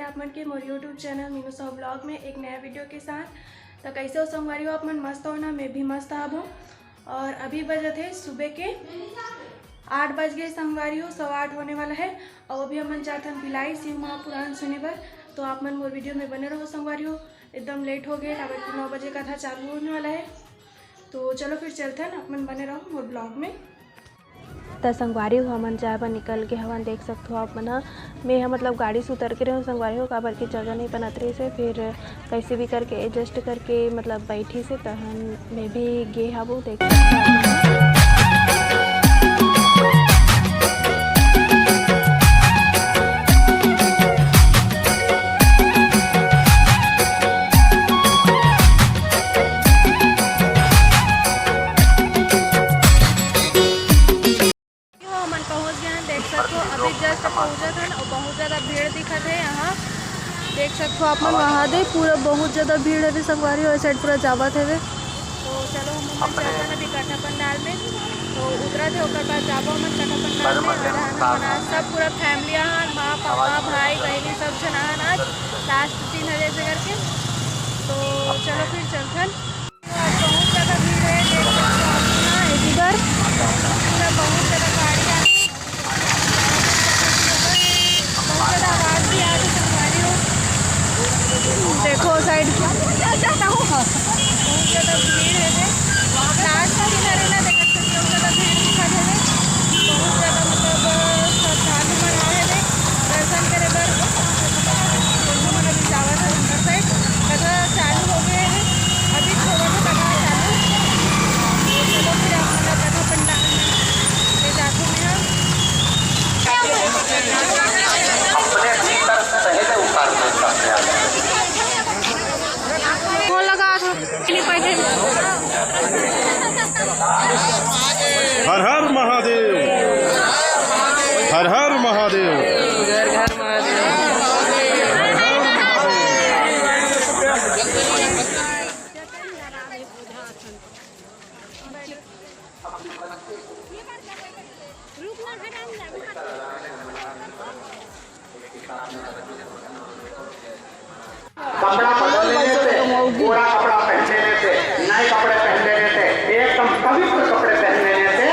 आप मन के मोर YouTube channel Meenu Sahu blog में एक नया वीडियो के साथ। तो कैसे हो संगवारी हो आप मन? मस्त हो ना? मैं भी मस्त आब हूँ। और अभी बजे थे सुबह के 8 बज गए संगवारी हो, 8:15 होने वाला है। और अभी हम जाते हैं भिलाई शिव महापुराण सुने पर। तो आप मन मोर वीडियो में बने रहो संगवारी हो। एकदम लेट हो गए, अब 9 बजे का था चालू होने वाला है। तो चलो फिर चलते हैं, आप मन बने रहो मोर ब्लॉग में। तो संगवारी हो हमन जाए पर निकल के हवन देख सकते हो आप मन। मैं मतलब गाड़ी से उतर के रहे संगवारी हो काबर की जगह नहीं बनत रही से, फिर कैसे भी करके एडजस्ट करके मतलब बैठी से तहन मैं भी गे हबो देख बहुत ज़्यादा भीड़ दिखत है यहाँ देख सकते हो आप मन। वहाँ दे पूरा बहुत ज़्यादा भीड़ है संगवारी हो, साइड पूरा जावत है। तो चलो हम चलते हैं अभी कथा पंडाल में। तो उतरा थे ओकर बाद जाबो हम कथा पंडाल में। आज सब पूरा फैमिली हन, माँ पापा भाई बहनी सब जन हन आज लास्ट 3 बजे से करके। तो चलो फिर चलते हैं। बहुत ज़्यादा भीड़ है देख सकते हो इधर पूरा बहुत ज़्यादा गाड़ी है, आवाज भी आ रही संगवारी हो। देखो साइड बहुत ज़्यादा भीड़ है। लास्ट किनारे ना देख सकते हो, ज़्यादा भीड़ दिखा है। बहुत ज़्यादा मतलब श्रद्धालु मन आए हैं दर्शन करे बर। मतलब जावत है अंदर साइड कथा चालू हो गए हैं, अभी थोड़ा सा कथा चालू। तो चलो फिर आप कथा पंडाल ले जाते हैं हम। हर हर महादेव, हर हर महादेव, घर घर महादेव। कपड़ा बदल लेने से, पूरा कपड़ा पहन लेने से, नए कपड़े पहन लेने से, एकदम पवित्र कपड़े पहन लेने से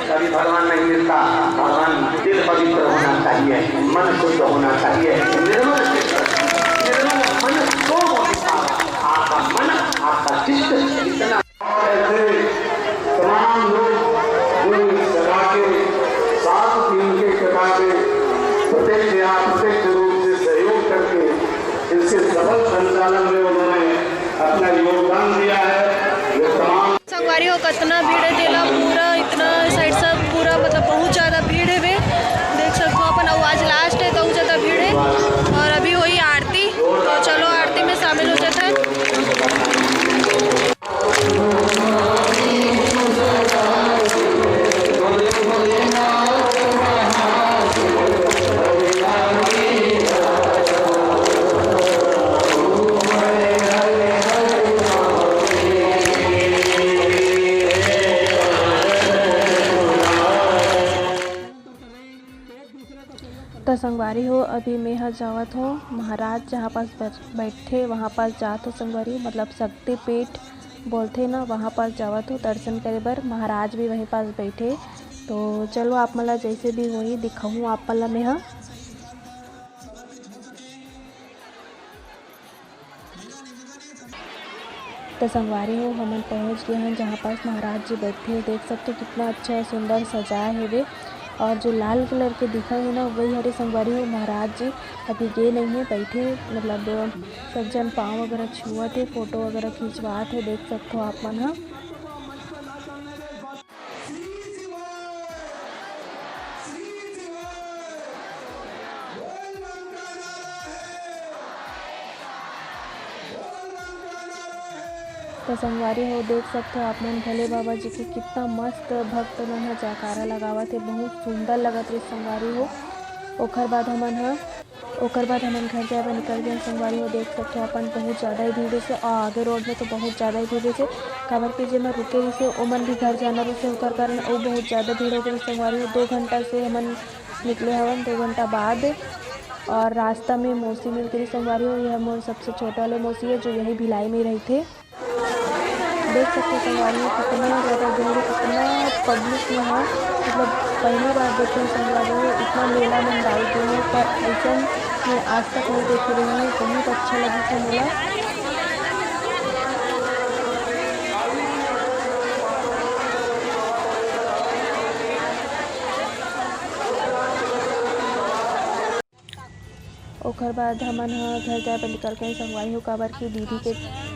कभी भगवान नहीं मिलता। भगवान दिल पवित्र होना चाहिए, मन शुद्ध होना चाहिए। निर्मल मन तो आपका मन आपका चित्त इतना तमाम लोग सदा के साथ उनके कथा के प्रत्यक्ष या अप्रत्यक्ष रूप से सहयोग करके इसके सफल संचालन में उन्होंने अपना योगदान दिया है। ये तमाम संगवारी हो कितना भीड़ है तेला पूरा इतना साइड सब पूरा मतलब बहुत ज़्यादा भीड़ है वे देख सकते हो अपन। आज लास्ट है तो बहुत ज़्यादा भीड़ है। और अभी हुई आरती, तो चलो आरती में शामिल हो जाता है। तो संगवारी हो अभी मैं यहाँ जावत हूँ महाराज जहाँ पास बैठे वहाँ पास जात हो संगवारी, मतलब शक्तिपीठ बोलते ना वहाँ पास जावत हो दर्शन करे बर। महाराज भी वहीं पास बैठे। तो चलो आप मला जैसे भी वही दिखाऊँ आप मला मैं यहाँ। तो संगवारी हो हमन पहुँच गए हैं जहाँ पास महाराज जी बैठे। देख सकते हो कितना अच्छा सुंदर सजाए है वे। और जो लाल कलर के दिखा है ना वही हरे संगवारी हो महाराज जी अभी गए नहीं है, बैठे मतलब सब जन पाँव वगैरह छुआ थे, फोटो वगैरह खिंचवाते थे देख सकते हो आप मन। हाँ तो संगवारी हो देख सकते हो आप मन भोले बाबा जी के कितना मस्त भक्त मन जयकारा लगावत है, बहुत सुंदर लगत रही संगवारी हो। ओकर बाद हमन घर जाए निकल गए संगवारी हो। देख सकते हो अपन बहुत ज़्यादा ही भीड़ से, और आगे रोड में तो बहुत ज़्यादा ही भीड़ से काबर के जे मैं रुके रही से ओमन भी घर जाना रही से ओकर कारण वो बहुत ज़्यादा भीड़ हो गई संगवारी हो। 2 घंटा से हमन निकले हवन, 2 घंटा बाद और रास्ता में मौसी मिलती रही संगवारी हो। यह मोर सबसे छोटे वाले मौसी है जो यही भिलाई में रही थे। देख सकते संगवारी हो कितना ज़्यादा भीड़, कितना पब्लिक में है। मतलब पहली बार देखे संगवारी हो इतना मेला मंदाई दोनों पर ऐसा मैं आज तक नहीं देख रही हूँ। बहुत अच्छा लगी था मेला। ओकर बाद हमन घर जाए पर निकल के संगवारी हो काबर की दीदी के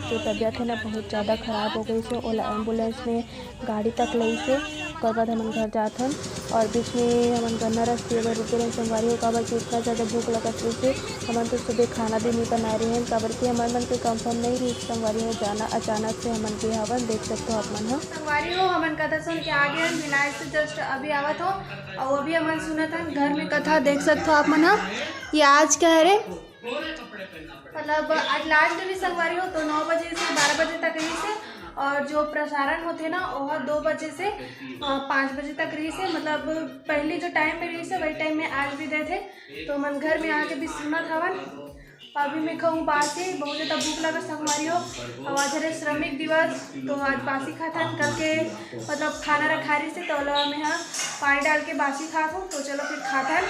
जो तबीयत है ना बहुत ज़्यादा ख़राब हो गई से। ओला एम्बुलेंस में गाड़ी तक लई से। ओकर बाद हमन घर जात हन और बीच में हमन गन्ना रस्ती अगर रुके रहे संगवारी हो काबर की इतना ज़्यादा भूख लगत रही से। हमन तो सुबह खाना भी नहीं बना रहे हैं काबर की हमन मन के कंफर्म नहीं रही संगवारी हो जाना। अचानक से हमन के हवन देख सकते हो आप मन हो संगवारी हो हमन कथा सुन के आगे हम भिलाई से जस्ट अभी आवत हो और अभी हमन सुनत हन घर में कथा देख सकते हो आप मन। ये आज क्या है रे मतलब आज लास्ट भी संगवारी हो तो 9 बजे से 12 बजे तक रही से और जो प्रसारण होते ना वह 2 बजे से 5 बजे तक रही से। मतलब पहले जो टाइम में रही से वही टाइम में आज भी दे थे तो मन घर में आके भी सुनत हवन। अभी मैं कहूँ बासी बहुत ज़्यादा भूख लगा संगवारी हो। और आज है श्रमिक दिवस तो आज बासी खाता कल के मतलब खाना रखा रही से तो में हाँ पानी डाल के बासी खाता हूँ तो चलो फिर खाता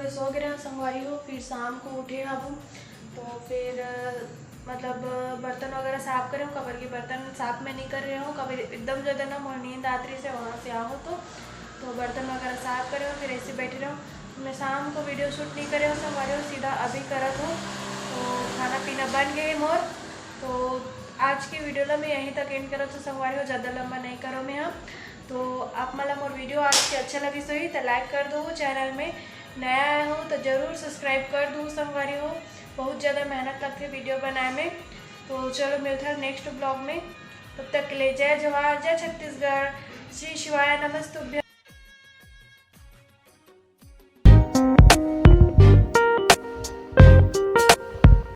सो गिरे संगवारी हो। फिर शाम को उठे अब तो फिर मतलब बर्तन वगैरह साफ़ करे हो कबर के बर्तन साफ में नहीं कर रहे हो कबर एकदम ज़्यादा ना मोर नींद आती से वहाँ से आओ तो बर्तन वगैरह साफ़ करे हो फिर ऐसे बैठे रहो। मैं शाम को वीडियो शूट नहीं करे हो संगवारी हो सीधा अभी करत हो तो खाना पीना बन गए मोर। तो आज की वीडियो ला मैं यहीं तक एंड करत हो संगवारी हो, ज़्यादा लंबा नहीं करो मैं हम। तो आप मतलब मोर वीडियो आज के अच्छा लगी सही तो लाइक कर दो। चैनल में नया आया हो तो ज़रूर सब्सक्राइब कर दो संगवारी हो। बहुत ज़्यादा मेहनत लगती है वीडियो बनाने में। तो चलो मिलता है नेक्स्ट ब्लॉग में, तब तक के लिए जय जवाहर जय छत्तीसगढ़, श्री शिवाय नमस्तुभ्यं।